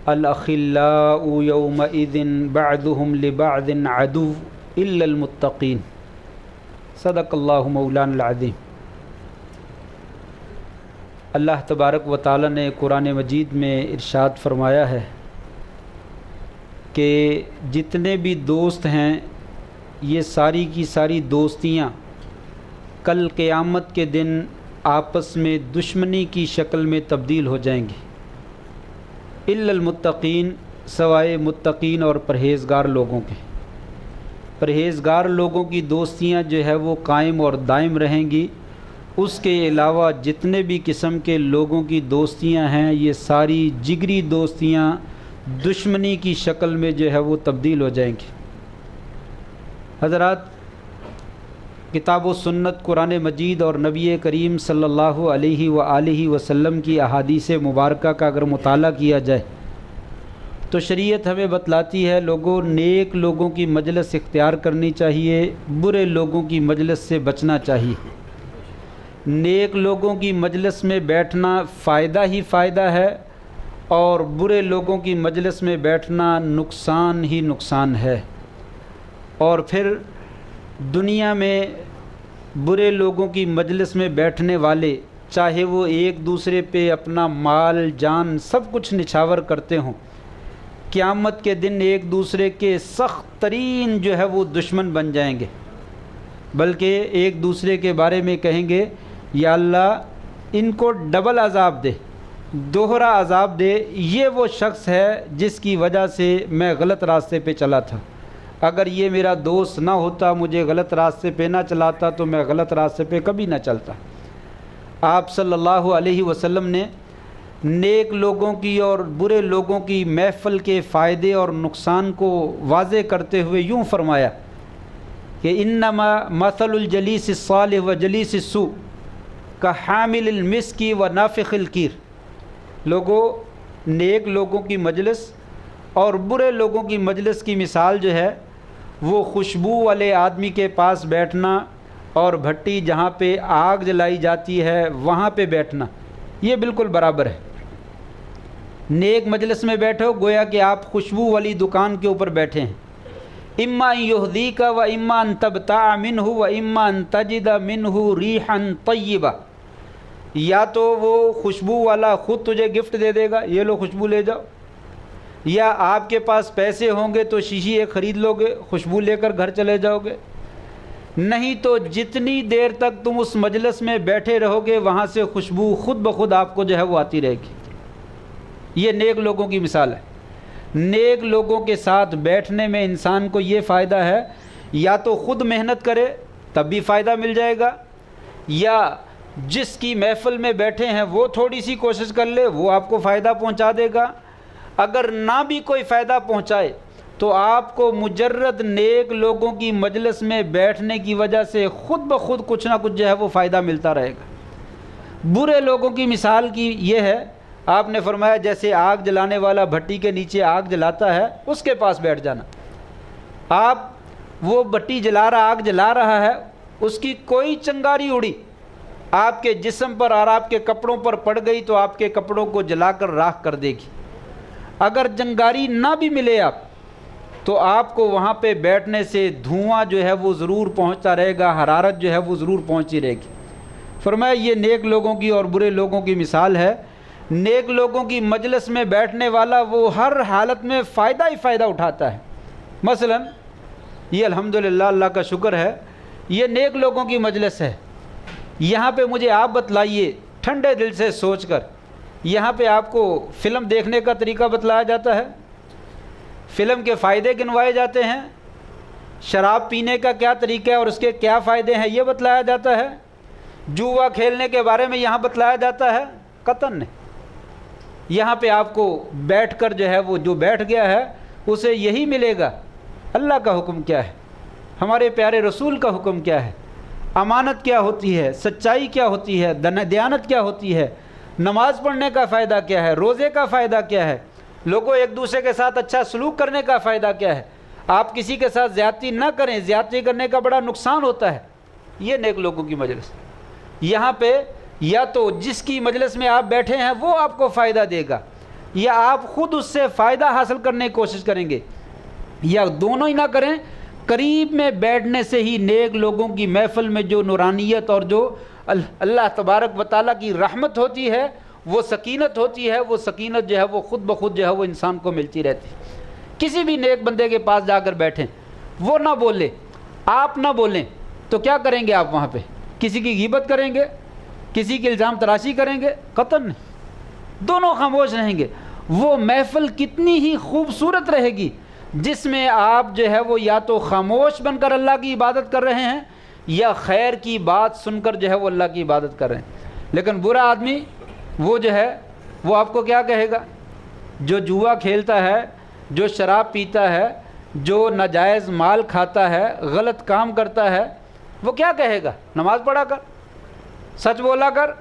الأخلاء يومئذ بعضهم لبعض عدو إلا المتقين صدق اللہ مولانا العظیم۔ اللہ تبارک و تعالی نے قرآن مجید میں ارشاد فرمایا ہے کہ جتنے بھی دوست ہیں یہ ساری کی ساری دوستیاں کل قیامت کے دن آپس میں دشمنی کی شکل میں تبدیل ہو جائیں گی، الا المتقین، سوائے متقین اور پرہیزگار لوگوں کے۔ پرہیزگار لوگوں کی دوستیاں جو ہے وہ قائم اور دائم رہیں گی، اس کے علاوہ جتنے بھی قسم کے لوگوں کی دوستیاں ہیں یہ ساری جگری دوستیاں دشمنی کی شکل میں جو ہے وہ تبدیل ہو جائیں گی۔ حضرات، کتاب و سنت، قرآن مجید اور نبی کریم صلی اللہ علیہ وآلہ وسلم کی احادیث مبارکہ کا اگر مطالعہ کیا جائے تو شریعت ہمیں بتلاتی ہے لوگوں نیک لوگوں کی مجلس اختیار کرنی چاہیے، برے لوگوں کی مجلس سے بچنا چاہیے۔ نیک لوگوں کی مجلس میں بیٹھنا فائدہ ہی فائدہ ہے اور برے لوگوں کی مجلس میں بیٹھنا نقصان ہی نقصان ہے۔ اور پھر دنیا میں برے لوگوں کی مجلس میں بیٹھنے والے چاہے وہ ایک دوسرے پہ اپنا مال جان سب کچھ نچھاور کرتے ہوں، قیامت کے دن ایک دوسرے کے سخت ترین جو ہے وہ دشمن بن جائیں گے، بلکہ ایک دوسرے کے بارے میں کہیں گے یا اللہ ان کو ڈبل عذاب دے، دوہرا عذاب دے، یہ وہ شخص ہے جس کی وجہ سے میں غلط راستے پہ چلا تھا، اگر یہ میرا دوست نہ ہوتا، مجھے غلط راستے پہ نہ چلاتا تو میں غلط راستے پہ کبھی نہ چلتا۔ آپ صلی اللہ علیہ وسلم نے نیک لوگوں کی اور برے لوگوں کی محفل کے فائدے اور نقصان کو واضح کرتے ہوئے یوں فرمایا کہ انما مثل الجلیس الصالح و جلیس السوء کحامل المسک و نافخ الکیر۔ لوگوں، نیک لوگوں کی مجلس اور برے لوگوں کی مجلس کی مثال جو ہے وہ خوشبو والے آدمی کے پاس بیٹھنا اور بھٹی جہاں پہ آگ جلائی جاتی ہے وہاں پہ بیٹھنا، یہ بالکل برابر ہے۔ نیک مجلس میں بیٹھو گویا کہ آپ خوشبو والی دکان کے اوپر بیٹھے ہیں، اما ان یہدیک و اما ان تبتاع منہ و اما ان تجد منہ ریحا طیبہ، یا تو وہ خوشبو والا خود تجھے گفٹ دے دے گا، یہ لو خوشبو لے جاؤ، یا آپ کے پاس پیسے ہوں گے تو شیشی ایک خرید لو گے، خوشبو لے کر گھر چلے جاؤ گے، نہیں تو جتنی دیر تک تم اس مجلس میں بیٹھے رہو گے وہاں سے خوشبو خود بخود آپ کو جو ہے وہ آتی رہے گی۔ یہ نیک لوگوں کی مثال ہے۔ نیک لوگوں کے ساتھ بیٹھنے میں انسان کو یہ فائدہ ہے، یا تو خود محنت کرے تب بھی فائدہ مل جائے گا، یا جس کی محفل میں بیٹھے ہیں وہ تھوڑی سی کوشش کر لے، وہ آپ کو فائدہ پہنچا دے گا۔ اگر نہ بھی کوئی فائدہ پہنچائے تو آپ کو مجرد نیک لوگوں کی مجلس میں بیٹھنے کی وجہ سے خود بخود کچھ نہ کچھ جو ہے وہ فائدہ ملتا رہے گا۔ برے لوگوں کی مثال کی یہ ہے، آپ نے فرمایا جیسے آگ جلانے والا بھٹی کے نیچے آگ جلاتا ہے اس کے پاس بیٹھ جانا۔ آپ وہ بھٹی جلا رہا، آگ جلا رہا ہے، اس کی کوئی چنگاری اڑی آپ کے جسم پر اور آپ کے کپڑوں پر پڑ گئی تو آپ کے کپڑوں کو جلا کر راکھ کر دے گی۔ اگر چنگاری نہ بھی ملے آپ تو آپ کو وہاں پہ بیٹھنے سے دھواں جو ہے وہ ضرور پہنچتا رہے گا، حرارت جو ہے وہ ضرور پہنچی رہے گی۔ فرمایا یہ نیک لوگوں کی اور برے لوگوں کی مثال ہے۔ نیک لوگوں کی مجلس میں بیٹھنے والا وہ ہر حالت میں فائدہ ہی فائدہ اٹھاتا ہے۔ مثلا یہ الحمدللہ اللہ کا شکر ہے، یہ نیک لوگوں کی مجلس ہے، یہاں پہ مجھے آپ بتلائیے ٹھنڈے دل سے سوچ کر، یہاں پہ آپ کو فلم دیکھنے کا طریقہ بتلایا جاتا ہے، فلم کے فائدے گنوائے جاتے ہیں، شراب پینے کا کیا طریقہ ہے اور اس کے کیا فائدے ہیں یہ بتلایا جاتا ہے، جوا کھیلنے کے بارے میں یہاں بتلایا جاتا ہے؟ قطعاً نہیں۔ یہاں پہ آپ کو بیٹھ کر جو ہے وہ جو بیٹھ گیا ہے اسے یہی ملے گا۔ اللہ کا حکم کیا ہے، ہمارے پیارے رسول کا حکم کیا ہے، امانت کیا ہوتی ہے، سچائی کیا ہوتی ہے، دیانت کیا ہوتی ہے، نماز پڑھنے کا فائدہ کیا ہے، روزے کا فائدہ کیا ہے، لوگوں ایک دوسرے کے ساتھ اچھا سلوک کرنے کا فائدہ کیا ہے، آپ کسی کے ساتھ زیادتی نہ کریں، زیادتی کرنے کا بڑا نقصان ہوتا ہے۔ یہ نیک لوگوں کی مجلس۔ یہاں پہ یا تو جس کی مجلس میں آپ بیٹھے ہیں وہ آپ کو فائدہ دے گا، یا آپ خود اس سے فائدہ حاصل کرنے کی کوشش کریں گے، یا دونوں ہی نہ کریں؟ قریب میں بیٹھنے سے ہی نیک لوگوں کی محفل میں جو نورانیت اور جو اللہ تبارک و تعالیٰ کی رحمت ہوتی ہے، وہ سکینت ہوتی ہے، وہ سکینت جو ہے وہ خود بخود جو ہے وہ انسان کو ملتی رہتی ہے۔ کسی بھی نیک بندے کے پاس جا کر بیٹھیں، وہ نہ بولے، آپ نہ بولیں، تو کیا کریں گے آپ وہاں پہ؟ کسی کی غیبت کریں گے؟ کسی کی الزام تراشی کریں گے؟ قطعاً نہیں، دونوں خاموش رہیں گے۔ وہ محفل کتنی ہی خوبصورت رہے گی جس میں آپ جو ہے وہ یا تو خاموش بن کر اللہ کی عبادت کر رہے ہیں، یا خیر کی بات سن کر جو ہے وہ اللہ کی عبادت کر رہے ہیں۔ لیکن برا آدمی وہ جو ہے وہ آپ کو کیا کہے گا؟ جو جوا کھیلتا ہے، جو شراب پیتا ہے، جو ناجائز مال کھاتا ہے، غلط کام کرتا ہے، وہ کیا کہے گا؟ نماز پڑھا کر، سچ بولا کر۔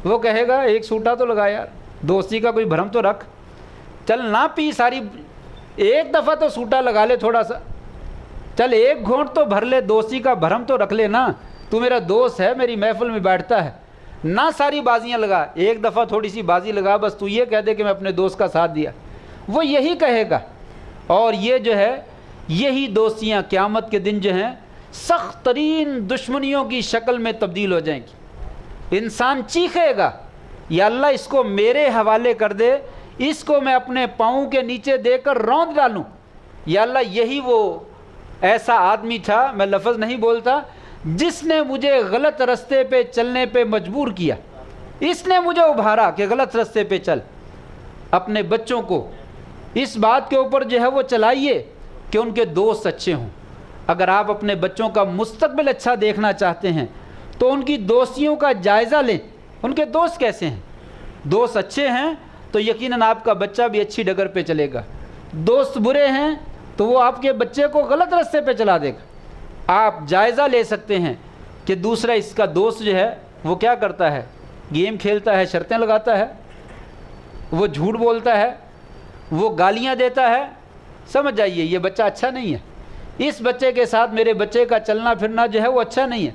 وہ کہے گا ایک سوٹا تو لگا یار، دوستی کا کوئی بھرم تو رکھ، چل نہ پی ساری، ایک دفعہ تو سوٹا لگا لے، تھوڑا سا چل ایک گھونٹ تو بھر لے، دوستی کا بھرم تو رکھ لے نا، تو میرا دوست ہے، میری محفل میں بیٹھتا ہے، نہ ساری بازیاں لگا، ایک دفعہ تھوڑی سی بازی لگا، بس تو یہ کہہ دے کہ میں اپنے دوست کا ساتھ دیا۔ وہ یہی کہے گا، اور یہ جو ہے یہی دوستیاں قیامت کے دن جو ہیں سخت ترین دشمنیوں کی شکل میں تبدیل ہو جائیں گی۔ انسان چیخے گا، یا اللہ اس کو میرے حوالے کر دے، اس کو میں اپنے پاؤں کے نیچے دے کر روند ڈالوں۔ یا اللہ یہی وہ ایسا آدمی تھا، میں لفظ نہیں بولتا، جس نے مجھے غلط رستے پہ چلنے پہ مجبور کیا، اس نے مجھے ابھارا کہ غلط رستے پہ چل۔ اپنے بچوں کو اس بات کے اوپر جو ہے وہ چلائیے کہ ان کے دوست اچھے ہوں۔ اگر آپ اپنے بچوں کا مستقبل اچھا دیکھنا چاہتے ہیں تو ان کی دوستیوں کا جائزہ لیں، ان کے دوست کیسے ہیں۔ دوست اچھے ہیں تو یقیناً آپ کا بچہ بھی اچھی ڈگر پہ چلے گا، دوست برے ہیں تو وہ آپ کے بچے کو غلط راستے پہ چلا دے گا۔ آپ جائزہ لے سکتے ہیں کہ دوسرا اس کا دوست جو ہے وہ کیا کرتا ہے، گیم کھیلتا ہے، شرطیں لگاتا ہے، وہ جھوٹ بولتا ہے، وہ گالیاں دیتا ہے، سمجھ جائیے یہ بچہ اچھا نہیں ہے۔ اس بچے کے ساتھ میرے بچے کا چلنا پھرنا جو ہے وہ اچھا نہیں ہے۔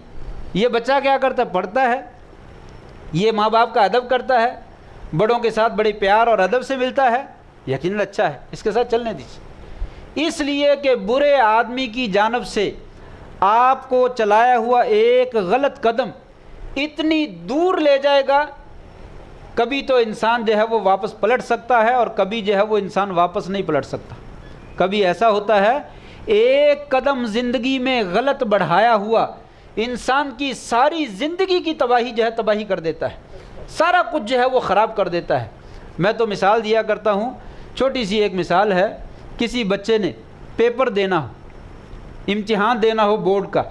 یہ بچہ کیا کرتا ہے؟ پڑھتا ہے، یہ ماں باپ کا ادب کرتا ہے، بڑوں کے ساتھ بڑے پیار اور ادب سے ملتا ہے، یقیناً اچھا ہے، اس کے ساتھ چلنے دیجیے۔ اس لیے کہ برے آدمی کی جانب سے آپ کو چلایا ہوا ایک غلط قدم اتنی دور لے جائے گا، کبھی تو انسان جو ہے وہ واپس پلٹ سکتا ہے، اور کبھی جو ہے وہ انسان واپس نہیں پلٹ سکتا۔ کبھی ایسا ہوتا ہے ایک قدم زندگی میں غلط بڑھایا ہوا انسان کی ساری زندگی کی تباہی جو ہے تباہی کر دیتا ہے، سارا کچھ جو ہے وہ خراب کر دیتا ہے۔ میں تو مثال دیا کرتا ہوں، چھوٹی سی ایک مثال ہے، کسی بچے نے پیپر دینا ہو، امتحان دینا ہو بورڈ کا،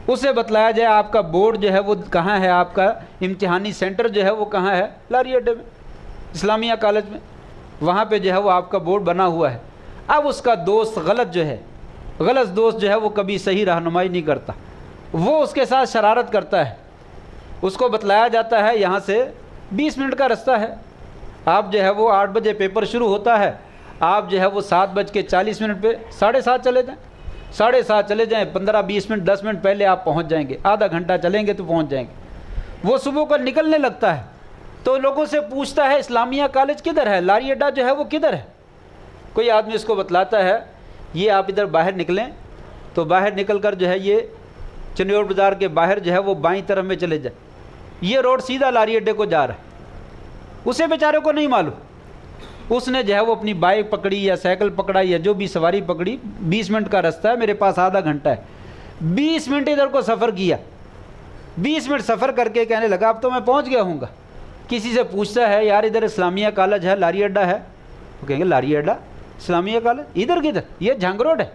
اسے بتلایا جائے آپ کا بورڈ جو ہے وہ کہاں ہے، آپ کا امتحانی سینٹر جو ہے وہ کہاں ہے، لاری اڈے میں، اسلامیہ کالج میں، وہاں پہ جو ہے وہ آپ کا بورڈ بنا ہوا ہے۔ اب اس کا دوست غلط دوست جو ہے وہ کبھی صحیح رہنمائی نہیں کرتا، وہ اس کے ساتھ شرارت کرتا ہے۔ اس کو بتلایا جاتا ہے یہاں سے 20 منٹ کا رستہ ہے، آپ جو ہے وہ 8 بجے پیپر شروع ہوتا ہے، آپ جو ہے وہ 7:40 پہ 7:30 چلے جائیں، 7:30 چلے جائیں، 15-20 منٹ 10 منٹ پہلے آپ پہنچ جائیں گے، آدھا گھنٹہ چلیں گے تو پہنچ جائیں گے۔ وہ صبح کو نکلنے لگتا ہے تو لوگوں سے پوچھتا ہے اسلامیہ کالج کدھر ہے، لاری اڈا جو ہے وہ کدھر ہے۔ کوئی آدمی اس کو بتلاتا ہے یہ آپ ادھر باہر نکلیں، تو باہر نکل کر جو ہے یہ چنیور بازار کے باہر جو ہے وہ بائیں طرف میں چلے جائیں، یہ روڈ سیدھا لاری اڈے کو جا رہا ہے۔ اسے بیچارے کو نہیں معلوم، اس نے جو ہے وہ اپنی بائک پکڑی یا سائیکل پکڑا یا جو بھی سواری پکڑی، 20 منٹ کا رستہ ہے، میرے پاس آدھا گھنٹہ ہے، 20 منٹ ادھر کو سفر کیا، 20 منٹ سفر کر کے کہنے لگا اب تو میں پہنچ گیا ہوں گا۔ کسی سے پوچھتا ہے یار ادھر اسلامیہ کالج ہے، لاری اڈا ہے، وہ کہیں گے لاری اڈا اسلامیہ کالج ادھر کدھر، یہ جھنگ روڈ ہے،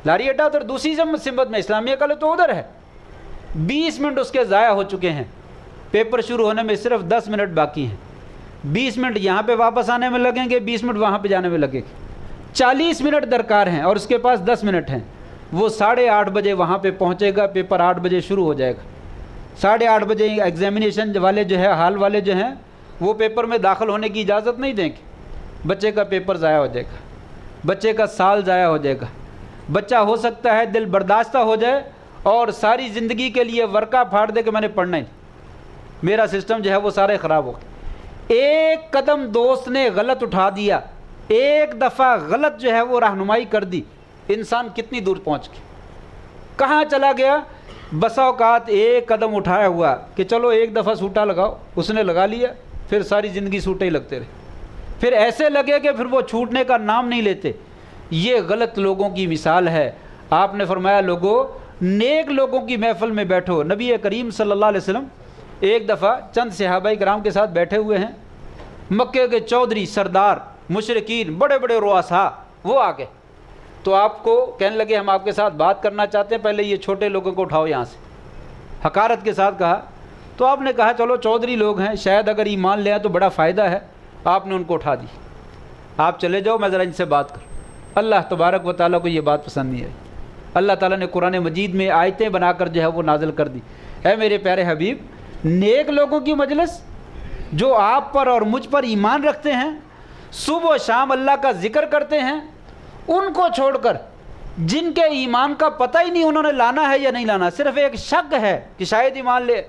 لاری اڈا ادھر دوسری سمت میں، اسلامیہ کالج تو ادھر ہے۔ 20 منٹ اس کے ضائع ہو چکے ہیں، پیپر شروع ہونے میں صرف 10 منٹ باقی ہیں، 20 منٹ یہاں پہ واپس آنے میں لگیں گے، 20 منٹ وہاں پہ جانے میں لگیں گے، 40 منٹ درکار ہیں، اور اس کے پاس 10 منٹ ہیں۔ وہ 8:30 بجے وہاں پہ پہنچے گا، پیپر 8 بجے شروع ہو جائے گا، 8:30 بجے ایگزامینیشن والے جو ہے ہال والے جو ہیں وہ پیپر میں داخل ہونے کی اجازت نہیں دیں گے، بچے کا پیپر ضائع ہو جائے گا، بچے کا سال ضائع ہو جائے گا، بچہ ہو سکتا ہے دل برداشتہ ہو جائے اور ساری زندگی کے لیے ورقہ پھاڑ دے کہ میں نے پڑھنا ہی، میرا سسٹم جو ہے وہ سارے خراب ہو گئے۔ ایک قدم دوست نے غلط اٹھا دیا، ایک دفعہ غلط جو ہے وہ رہنمائی کر دی، انسان کتنی دور پہنچ گیا، کہاں چلا گیا۔ بسا اوقات ایک قدم اٹھایا ہوا کہ چلو ایک دفعہ سوٹا لگاؤ، اس نے لگا لیا، پھر ساری زندگی سوٹے ہی لگتے رہے، پھر ایسے لگے کہ پھر وہ چھوٹنے کا نام نہیں لیتے۔ یہ غلط لوگوں کی مثال ہے۔ آپ نے فرمایا لوگوں، نیک لوگوں کی محفل میں بیٹھو۔ نبی کریم صلی اللہ علیہ وسلم ایک دفعہ چند صحابہ کرام کے ساتھ بیٹھے ہوئے ہیں، مکے کے چودھری سردار مشرکین بڑے بڑے رؤساء وہ آ گئے، تو آپ کو کہنے لگے ہم آپ کے ساتھ بات کرنا چاہتے ہیں، پہلے یہ چھوٹے لوگوں کو اٹھاؤ یہاں سے، حقارت کے ساتھ کہا۔ تو آپ نے کہا چلو چودھری لوگ ہیں، شاید اگر ایمان لے آئیں تو بڑا فائدہ ہے۔ آپ نے ان کو اٹھا دی، آپ چلے جاؤ، میں ذرا ان سے بات کروں۔ اللہ تبارک و تعالیٰ کو یہ بات پسند نہیں آئی۔ اللہ تعالیٰ نے قرآن مجید میں آیتیں بنا کر جو ہے وہ نازل کر دی، اے میرے پیارے حبیب، نیک لوگوں کی مجلس جو آپ پر اور مجھ پر ایمان رکھتے ہیں، صبح و شام اللہ کا ذکر کرتے ہیں، ان کو چھوڑ کر جن کے ایمان کا پتہ ہی نہیں انہوں نے لانا ہے یا نہیں لانا، صرف ایک شک ہے کہ شاید ایمان لے،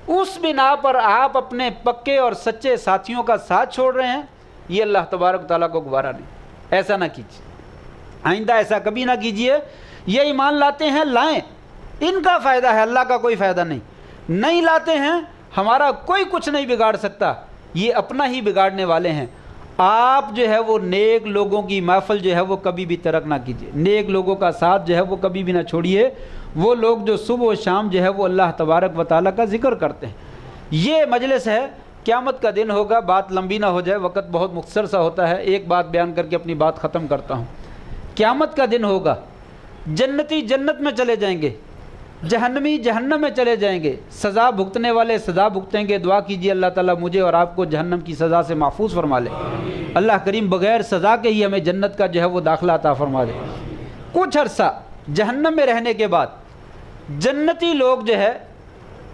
اس بنا پر آپ اپنے پکے اور سچے ساتھیوں کا ساتھ چھوڑ رہے ہیں، یہ اللہ تبارک و تعالیٰ کو گوارا نہیں۔ ایسا نہ کیجیے، آئندہ ایسا کبھی نہ کیجیے۔ یہ ایمان لاتے ہیں لائیں، ان کا فائدہ ہے، اللہ کا کوئی فائدہ نہیں۔ نہیں لاتے ہیں، ہمارا کوئی کچھ نہیں بگاڑ سکتا، یہ اپنا ہی بگاڑنے والے ہیں۔ آپ جو ہے وہ نیک لوگوں کی محفل جو ہے وہ کبھی بھی ترک نہ کیجیے، نیک لوگوں کا ساتھ جو ہے وہ کبھی بھی نہ چھوڑیے، وہ لوگ جو صبح و شام جو ہے وہ اللہ تبارک و تعالیٰ کا ذکر کرتے ہیں۔ یہ مجلس ہے، قیامت کا دن ہوگا، بات لمبی نہ ہو جائے، وقت بہت مختصر سا ہوتا ہے، ایک بات بیان کر کے اپنی بات ختم کرتا ہوں۔ قیامت کا دن ہوگا، جنتی جنت میں چلے جائیں گے، جہنمی جہنم میں چلے جائیں گے، سزا بھگتنے والے سزا بھگتیں گے۔ دعا کیجیے اللہ تعالیٰ مجھے اور آپ کو جہنم کی سزا سے محفوظ فرما لے، اللہ کریم بغیر سزا کے ہی ہمیں جنت کا جو ہے وہ داخلہ عطا فرما دے۔ کچھ عرصہ جہنم میں رہنے کے بعد جنتی لوگ جو ہے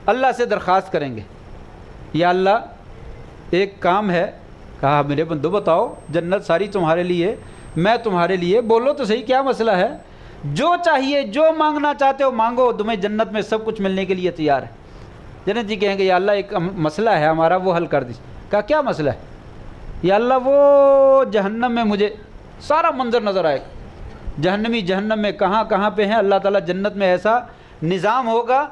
اللہ سے درخواست کریں گے، یا اللہ ایک کام ہے، کہا میرے بندو بتاؤ، جنت ساری تمہارے لیے، میں تمہارے لیے، بولو تو صحیح کیا مسئلہ ہے، جو چاہیے جو مانگنا چاہتے ہو مانگو، تمہیں جنت میں سب کچھ ملنے کے لیے تیار ہے۔ جنتی کہیں گے یا اللہ ایک مسئلہ ہے ہمارا، وہ حل کر دیجیے۔ کہا کیا مسئلہ ہے؟ یا اللہ وہ جہنم میں مجھے سارا منظر نظر آئے گا، جہنمی جہنم میں کہاں کہاں پہ ہیں، اللہ تعالیٰ جنت میں ایسا نظام ہوگا،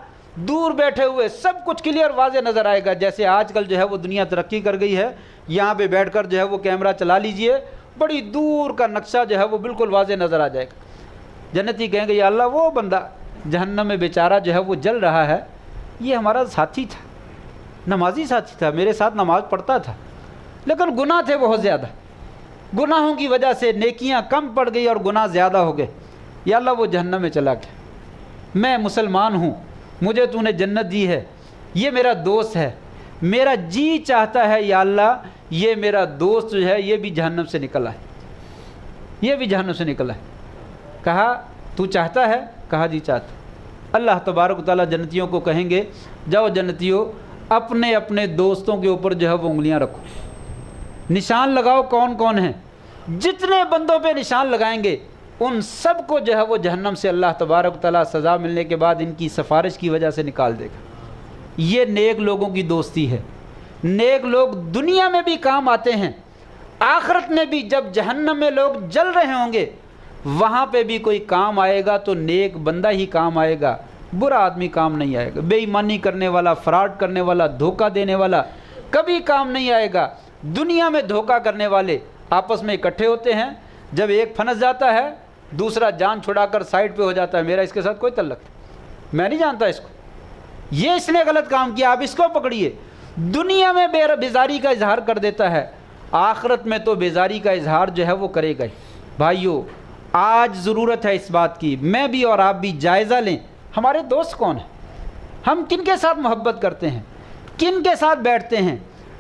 دور بیٹھے ہوئے سب کچھ کلیئر واضح نظر آئے گا، جیسے آج کل جو ہے وہ دنیا ترقی کر گئی ہے، یہاں پہ بیٹھ کر جو ہے وہ کیمرہ چلا لیجئے، بڑی دور کا نقشہ جو ہے وہ بالکل واضح نظر آ جائے گا۔ جنتی کہیں گے یا اللہ وہ بندہ جہنم میں بیچارہ جو ہے وہ جل رہا ہے، یہ ہمارا ساتھی تھا، نمازی ساتھی تھا، میرے ساتھ نماز پڑھتا تھا، لیکن گناہ تھے بہت زیادہ، گناہوں کی وجہ سے نیکیاں کم پڑ گئی اور گناہ زیادہ ہو گئے، یا اللہ وہ جہنم میں چلا گیا، میں مسلمان ہوں، مجھے تو نے جنت دی ہے، یہ میرا دوست ہے، میرا جی چاہتا ہے یا اللہ یہ میرا دوست جو ہے یہ بھی جہنم سے نکلا ہے، یہ بھی جہنم سے نکلا ہے۔ کہا تو چاہتا ہے؟ کہا جی چاہتا۔ اللہ تبارک و تعالیٰ جنتیوں کو کہیں گے جاؤ جنتیوں اپنے اپنے دوستوں کے اوپر جو ہے وہ انگلیاں رکھو، نشان لگاؤ کون کون ہیں، جتنے بندوں پہ نشان لگائیں گے ان سب کو جو ہے وہ جہنم سے اللہ تبارک و تعالیٰ سزا ملنے کے بعد ان کی سفارش کی وجہ سے نکال دے گا۔ یہ نیک لوگوں کی دوستی ہے۔ نیک لوگ دنیا میں بھی کام آتے ہیں، آخرت میں بھی جب جہنم میں لوگ جل رہے ہوں گے وہاں پہ بھی کوئی کام آئے گا تو نیک بندہ ہی کام آئے گا، برا آدمی کام نہیں آئے گا، بے ایمانی کرنے والا، فراڈ کرنے والا، دھوکہ دینے والا کبھی کام نہیں آئے گا۔ دنیا میں دھوکہ کرنے والے آپس میں اکٹھے ہوتے ہیں، جب ایک پھنس جاتا ہے دوسرا جان چھڑا کر سائڈ پہ ہو جاتا ہے، میرا اس کے ساتھ کوئی تعلق نہیں، میں نہیں جانتا اس کو، یہ اس نے غلط کام کیا، آپ اس کو پکڑیے۔ دنیا میں بیزاری کا اظہار کر دیتا ہے، آخرت میں تو بیزاری کا اظہار جو ہے وہ کرے گا ہی۔ بھائیو آج ضرورت ہے اس بات کی، میں بھی اور آپ بھی جائزہ لیں ہمارے دوست کون ہیں، ہم کن کے ساتھ محبت کرتے ہیں، کن کے ساتھ بیٹھتے ہیں،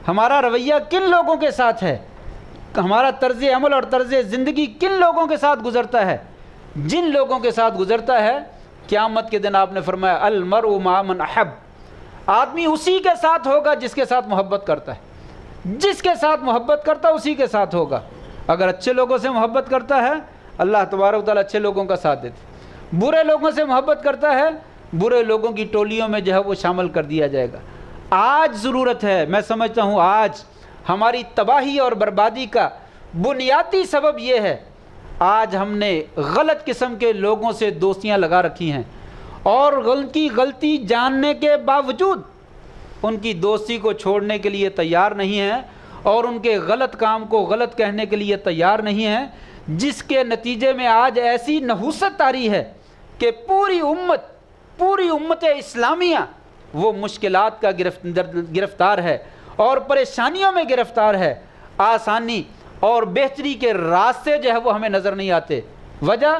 ہمارا رویہ کن لوگوں کے ساتھ ہے، ہمارا طرز عمل اور طرز زندگی کن لوگوں کے ساتھ گزرتا ہے۔ جن لوگوں کے ساتھ گزرتا ہے قیامت کے دن آپ نے فرمایا المرء مع من احب، آدمی اسی کے ساتھ ہوگا جس کے ساتھ محبت کرتا ہے، جس کے ساتھ محبت کرتا ہے اسی کے ساتھ ہوگا۔ اگر اچھے لوگوں سے محبت کرتا ہے اللہ تبارک و تعالیٰ اچھے لوگوں کا ساتھ دیتے، برے لوگوں سے محبت کرتا ہے برے لوگوں کی ٹولیوں میں جو ہے وہ شامل کر دیا جائے گا۔ آج ضرورت ہے، میں سمجھتا ہوں آج ہماری تباہی اور بربادی کا بنیادی سبب یہ ہے، آج ہم نے غلط قسم کے لوگوں سے دوستیاں لگا رکھی ہیں، اور غلطی جاننے کے باوجود ان کی دوستی کو چھوڑنے کے لیے تیار نہیں ہیں، اور ان کے غلط کام کو غلط کہنے کے لیے تیار نہیں ہیں، جس کے نتیجے میں آج ایسی نحوست طاری ہے کہ پوری امت اسلامیہ وہ مشکلات کا گرفتار ہے اور پریشانیوں میں گرفتار ہے۔ آسانی اور بہتری کے راستے جو ہے وہ ہمیں نظر نہیں آتے۔ وجہ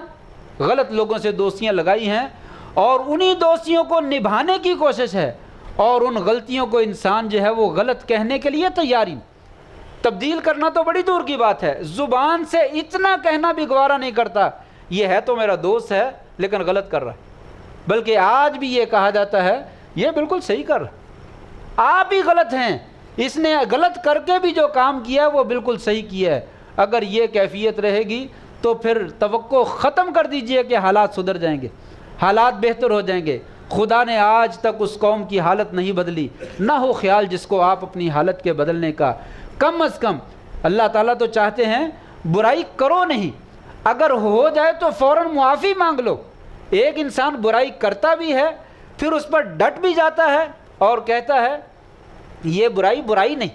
غلط لوگوں سے دوستیاں لگائی ہیں، اور انہی دوستیوں کو نبھانے کی کوشش ہے، اور ان غلطیوں کو انسان جو ہے وہ غلط کہنے کے لیے تیاری، تبدیل کرنا تو بڑی دور کی بات ہے، زبان سے اتنا کہنا بھی گوارا نہیں کرتا یہ ہے تو میرا دوست ہے لیکن غلط کر رہا ہے، بلکہ آج بھی یہ کہا جاتا ہے یہ بالکل صحیح کر رہا، آپ ہی غلط ہیں، اس نے غلط کر کے بھی جو کام کیا ہے وہ بالکل صحیح کیا ہے۔ اگر یہ کیفیت رہے گی تو پھر توقع ختم کر دیجئے کہ حالات سدھر جائیں گے، حالات بہتر ہو جائیں گے۔ خدا نے آج تک اس قوم کی حالت نہیں بدلی، نہ ہو خیال جس کو آپ اپنی حالت کے بدلنے کا۔ کم از کم اللہ تعالیٰ تو چاہتے ہیں برائی کرو نہیں، اگر ہو جائے تو فوراً معافی مانگ لو۔ ایک انسان برائی کرتا بھی ہے، پھر اس پر ڈٹ بھی جاتا ہے اور کہتا ہے یہ برائی نہیں،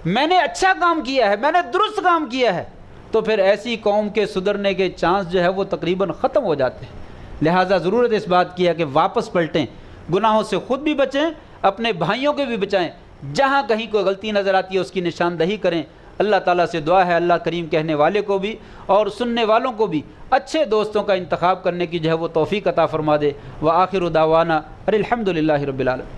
میں نے اچھا کام کیا ہے، میں نے درست کام کیا ہے، تو پھر ایسی قوم کے سدھرنے کے چانس جو ہے وہ تقریباً ختم ہو جاتے ہیں۔ لہٰذا ضرورت اس بات کی ہے کہ واپس پلٹیں، گناہوں سے خود بھی بچیں، اپنے بھائیوں کے بھی بچائیں، جہاں کہیں کوئی غلطی نظر آتی ہے اس کی نشاندہی کریں۔ اللہ تعالیٰ سے دعا ہے اللہ کریم کہنے والے کو بھی اور سننے والوں کو بھی اچھے دوستوں کا انتخاب کرنے کی جو ہے وہ توفیق عطا فرما دے۔ وآخر دعوانا الحمد للہ رب العالمین۔